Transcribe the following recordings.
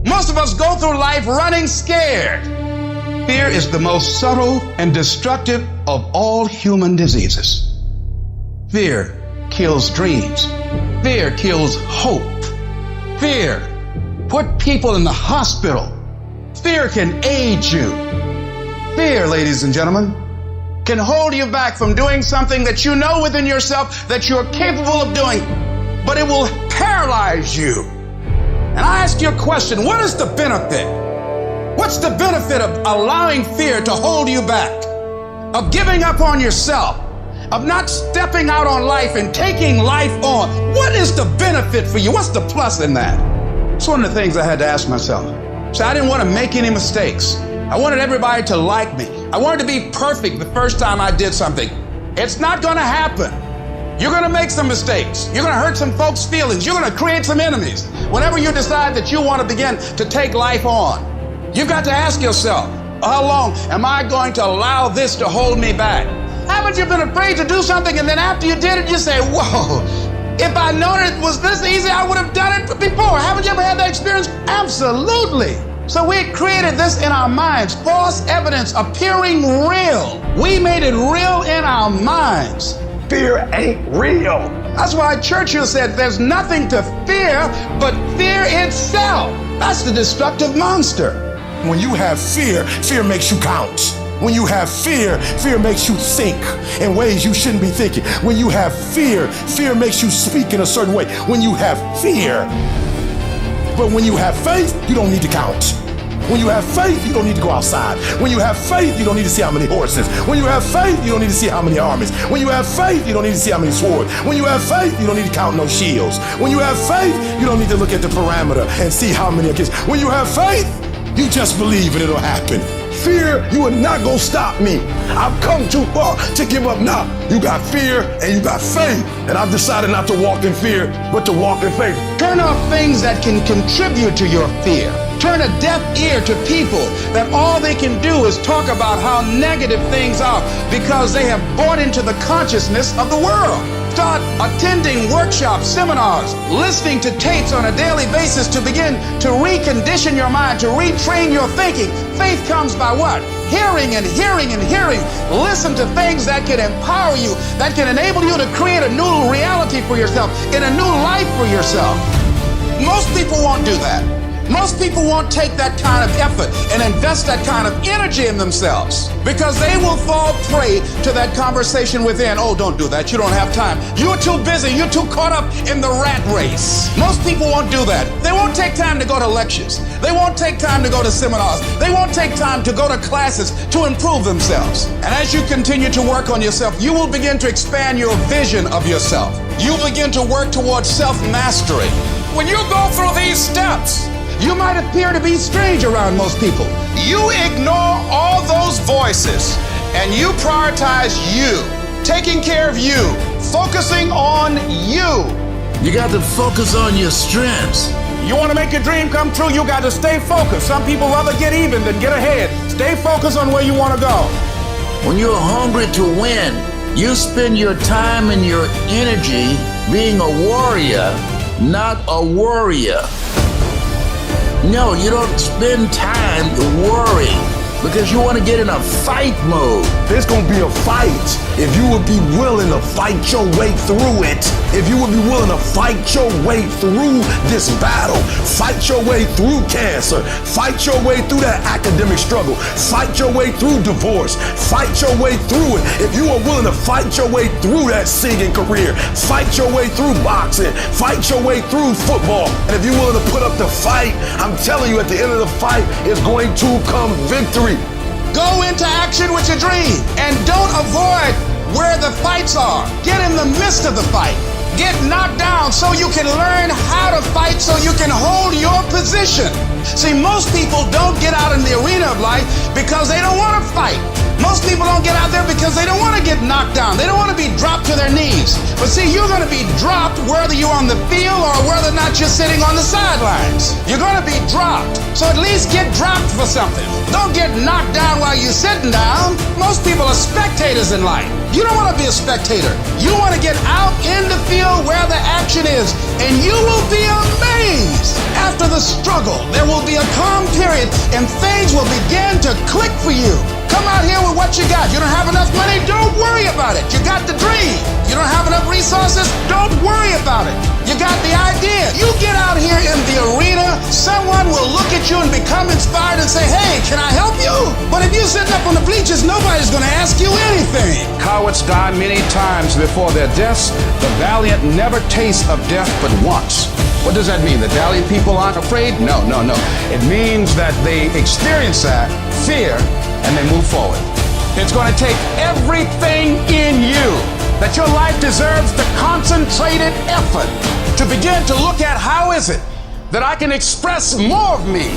Most of us go through life running scared. Fear is the most subtle and destructive of all human diseases. Fear kills dreams. Fear kills hope. Fear put people in the hospital. Fear can aid you. Fear, ladies and gentlemen, can hold you back from doing something that you know within yourself that you're capable of doing, but it will paralyze you. And I ask you a question, what is the benefit? What's the benefit of allowing fear to hold you back? Of giving up on yourself? Of not stepping out on life and taking life on? What is the benefit for you? What's the plus in that? It's one of the things I had to ask myself. So I didn't want to make any mistakes. I wanted everybody to like me. I wanted to be perfect the first time I did something. It's not going to happen. You're going to make some mistakes. You're going to hurt some folks' feelings. You're going to create some enemies. Whenever you decide that you want to begin to take life on, you've got to ask yourself, how long am I going to allow this to hold me back? Haven't you been afraid to do something and then after you did it, you say, whoa, if I known it was this easy, I would have done it before. Haven't you ever had that experience? Absolutely. So we created this in our minds, false evidence appearing real. We made it real in our minds. Fear ain't real. That's why Churchill said there's nothing to fear but fear itself. That's the destructive monster. When you have fear, fear makes you count. When you have fear, fear makes you think in ways you shouldn't be thinking. When you have fear, fear makes you speak in a certain way. When you have fear, but when you have faith, you don't need to count. When you have faith, you don't need to go outside. When you have faith, you don't need to see how many horses. When you have faith, you don't need to see how many armies. When you have faith, you don't need to see how many swords. When you have faith, you don't need to count no shields. When you have faith, you don't need to look at the parameter and see how many against. When you have faith, you just believe and it'll happen. Fear, you are not gonna stop me. I've come too far to give up now. You got fear and you got faith. And I've decided not to walk in fear, but to walk in faith. Turn off things that can contribute to your fear. Turn a deaf ear to people that all they can do is talk about how negative things are because they have bought into the consciousness of the world. Start attending workshops, seminars, listening to tapes on a daily basis to begin to recondition your mind, to retrain your thinking. Faith comes by what? Hearing and hearing and hearing. Listen to things that can empower you, that can enable you to create a new reality for yourself, in a new life for yourself. Most people won't do that. Most people won't take that kind of effort and invest that kind of energy in themselves because they will fall prey to that conversation within. Oh, don't do that. You don't have time. You're too busy. You're too caught up in the rat race. Most people won't do that. They won't take time to go to lectures. They won't take time to go to seminars. They won't take time to go to classes to improve themselves. And as you continue to work on yourself, you will begin to expand your vision of yourself. You'll begin to work towards self-mastery. When you go through these steps, you might appear to be strange around most people. You ignore all those voices and you prioritize you, taking care of you, focusing on you. You got to focus on your strengths. You want to make your dream come true, you got to stay focused. Some people rather get even than get ahead. Stay focused on where you want to go. When you're hungry to win, you spend your time and your energy being a warrior, not a worrier. No, you don't spend time worrying because you want to get in a fight mode. There's gonna be a fight if you would be willing to fight your way through it. If you would be willing to fight your way through this battle, fight your way through cancer, fight your way through that academic struggle, fight your way through divorce, fight your way through it. If you are willing to fight your way through that singing career, fight your way through boxing, fight your way through football, and if you're willing to put up the fight, I'm telling you at the end of the fight is going to come victory. Go into action with your dream and don't avoid where the fights are. Get in the midst of the fight. Get knocked down so you can learn how to fight so you can hold your position. See, most people don't get out in the arena of life because they don't want to fight. Most people don't get out there because they don't want to get knocked down. They don't want to be dropped to their knees. But see, you're going to be dropped whether you're on the field or whether or not you're sitting on the sidelines. You're going to be dropped. So at least get dropped for something. Don't get knocked down while you're sitting down. Most people are spectators in life. You don't want to be a spectator. You want to get out in the field where the action is, and you will be amazed. After the struggle, there will be a calm period, and things will begin to click for you. Come out here with what you got. You don't have enough money? Don't worry about it. You got the dream. You don't have enough resources? Don't worry about it. You got the idea. You get out here in the arena, someone will look at you and become inspired and say, hey, can I help you? But if you're sitting up on the bleachers, nobody's going to ask you anything. Cowards die many times before their deaths. The valiant never taste of death but once. What does that mean? The valiant people aren't afraid? No. It means that they experience that fear and they move forward. It's going to take everything in you that your life deserves the concentrated effort to begin to look at how is it that I can express more of me?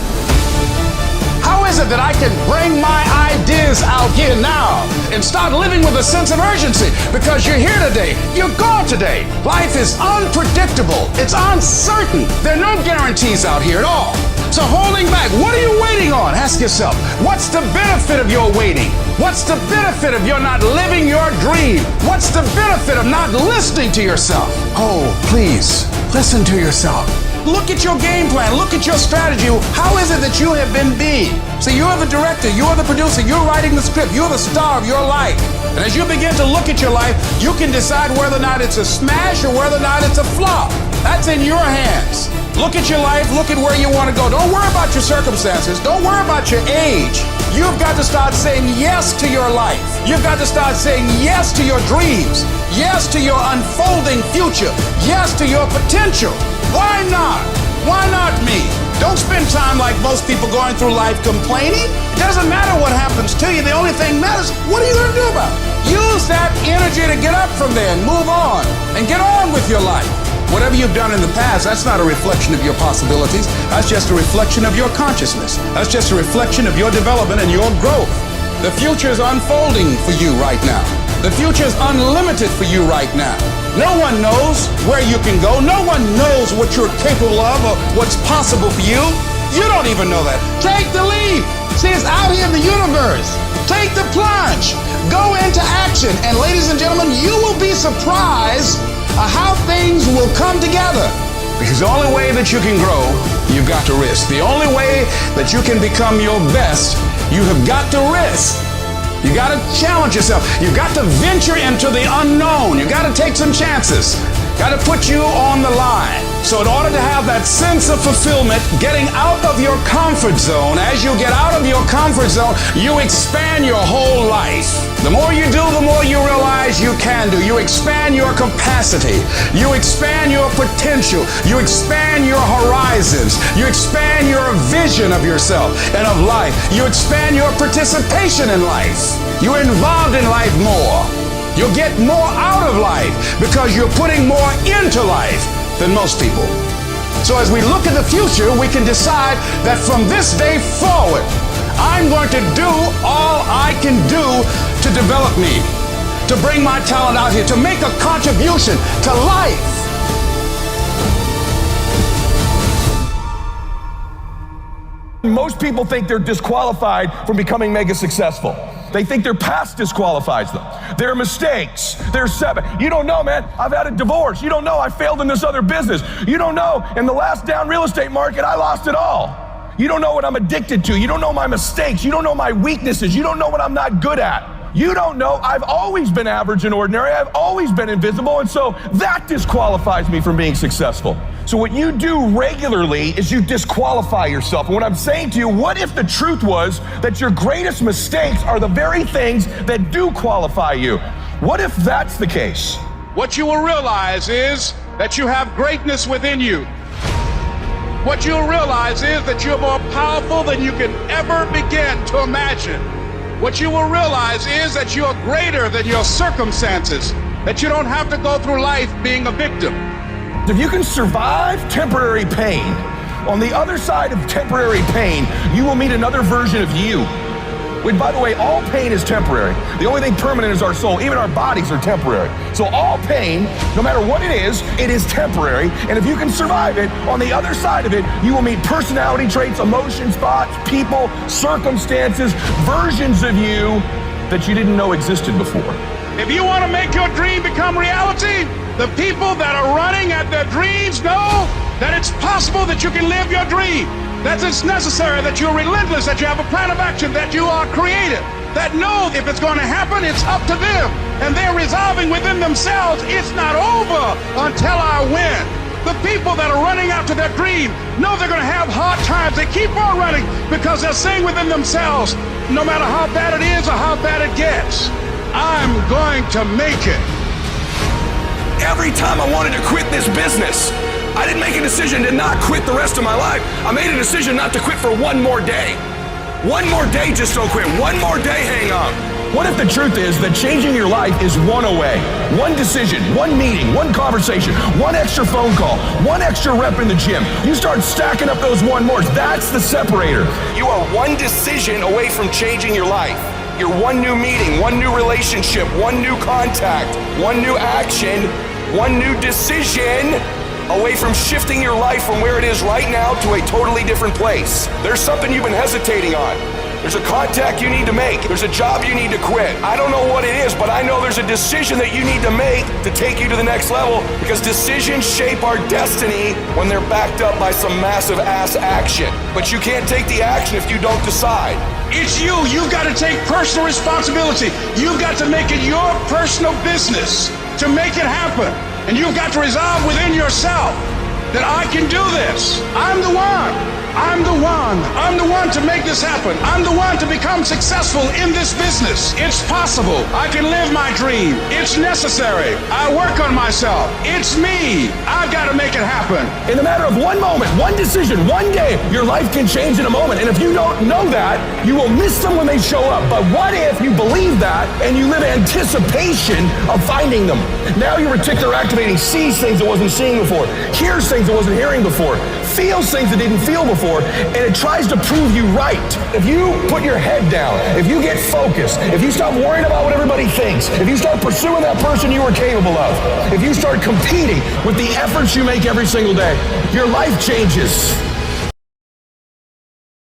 How is it that I can bring my ideas out here now and start living with a sense of urgency? Because you're here today, you're gone today. Life is unpredictable, it's uncertain. There are no guarantees out here at all. So holding back, what are you waiting on? Ask yourself, what's the benefit of your waiting? What's the benefit of your not living your dream? What's the benefit of not listening to yourself? Oh, please, listen to yourself. Look at your game plan. Look at your strategy. How is it that you have been being? So you're the director, you're the producer, you're writing the script, you're the star of your life. And as you begin to look at your life, you can decide whether or not it's a smash or whether or not it's a flop. That's in your hands. Look at your life, look at where you want to go. Don't worry about your circumstances. Don't worry about your age. You've got to start saying yes to your life. You've got to start saying yes to your dreams. Yes to your unfolding future. Yes to your potential. Why not? Why not me? Don't spend time like most people going through life complaining. It doesn't matter what happens to you. The only thing matters, what are you going to do about it? Use that energy to get up from there and move on and get on with your life. Whatever you've done in the past, that's not a reflection of your possibilities. That's just a reflection of your consciousness. That's just a reflection of your development and your growth. The future is unfolding for you right now. The future is unlimited for you right now. No one knows where you can go. No one knows what you're capable of or what's possible for you. You don't even know that. Take the leap. See, it's out here in the universe. Take the plunge. Go into action. And ladies and gentlemen, you will be surprised how things will come together. Because the only way that you can grow, you've got to risk. The only way that you can become your best, you have got to risk. You got to challenge yourself. You got to venture into the unknown. You got to take some chances. Got to put you on the line. So in order to have that sense of fulfillment, getting out of your comfort zone, as you get out of your comfort zone, you expand your whole life. The more you do, the more you realize you can do. You expand your capacity. You expand your potential. You expand your horizons. You expand your vision of yourself and of life. You expand your participation in life. You're involved in life more. You'll get more out of life because you're putting more into life than most people. So as we look at the future, we can decide that from this day forward, I'm going to do all I can do to develop me, to bring my talent out here, to make a contribution to life. Most people think they're disqualified from becoming mega successful. They think their past disqualifies them. Their mistakes, their setbacks. You don't know, man. I've had a divorce. You don't know. I failed in this other business. You don't know. In the last down real estate market, I lost it all. You don't know what I'm addicted to. You don't know my mistakes. You don't know my weaknesses. You don't know what I'm not good at. You don't know. I've always been average and ordinary. I've always been invisible. And so that disqualifies me from being successful. So what you do regularly is you disqualify yourself. And what I'm saying to you, what if the truth was that your greatest mistakes are the very things that do qualify you? What if that's the case? What you will realize is that you have greatness within you. What you'll realize is that you're more powerful than you can ever begin to imagine. What you will realize is that you're greater than your circumstances, that you don't have to go through life being a victim. If you can survive temporary pain, on the other side of temporary pain, you will meet another version of you. Which, by the way, all pain is temporary. The only thing permanent is our soul. Even our bodies are temporary. So all pain, no matter what it is temporary. And if you can survive it, on the other side of it, you will meet personality traits, emotions, thoughts, people, circumstances, versions of you that you didn't know existed before. If you want to make your dream become reality, the people that are running at their dreams know that it's possible that you can live your dream, that it's necessary, that you're relentless, that you have a plan of action, that you are creative, that know if it's going to happen, it's up to them. And they're resolving within themselves, it's not over until I win. The people that are running after their dream know they're going to have hard times. They keep on running because they're saying within themselves, no matter how bad it is or how bad it gets, I'm going to make it. Every time I wanted to quit this business, I didn't make a decision to not quit the rest of my life. I made a decision not to quit for one more day. One more day, just don't quit. One more day, hang on. What if the truth is that changing your life is one away? One decision, one meeting, one conversation, one extra phone call, one extra rep in the gym. You start stacking up those one mores. That's the separator. You are one decision away from changing your life. You're one new meeting, one new relationship, one new contact, one new action, one new decision away from shifting your life from where it is right now to a totally different place. There's something you've been hesitating on. There's a contact you need to make. There's a job you need to quit. I don't know what it is, but I know there's a decision that you need to make to take you to the next level, because decisions shape our destiny when they're backed up by some massive ass action. But you can't take the action if you don't decide. It's you. You've got to take personal responsibility. You've got to make it your personal business to make it happen. And you've got to resolve within yourself that I can do this. I'm the one. I'm the one. I'm the one to make this happen. I'm the one to become successful in this business. It's possible. I can live my dream. It's necessary. I work on myself. It's me. I've got to make it happen. In the matter of one moment, one decision, one day, your life can change in a moment. And if you don't know that, you will miss them when they show up. But what if you believe that and you live in anticipation of finding them? Now your reticular activating sees things it wasn't seeing before, hears things it wasn't hearing before, feels things it didn't feel before, and it tries to prove you right. If you put your head down, if you get focused, if you stop worrying about what everybody thinks, if you start pursuing that person you are capable of, if you start competing with the efforts you make every single day, your life changes.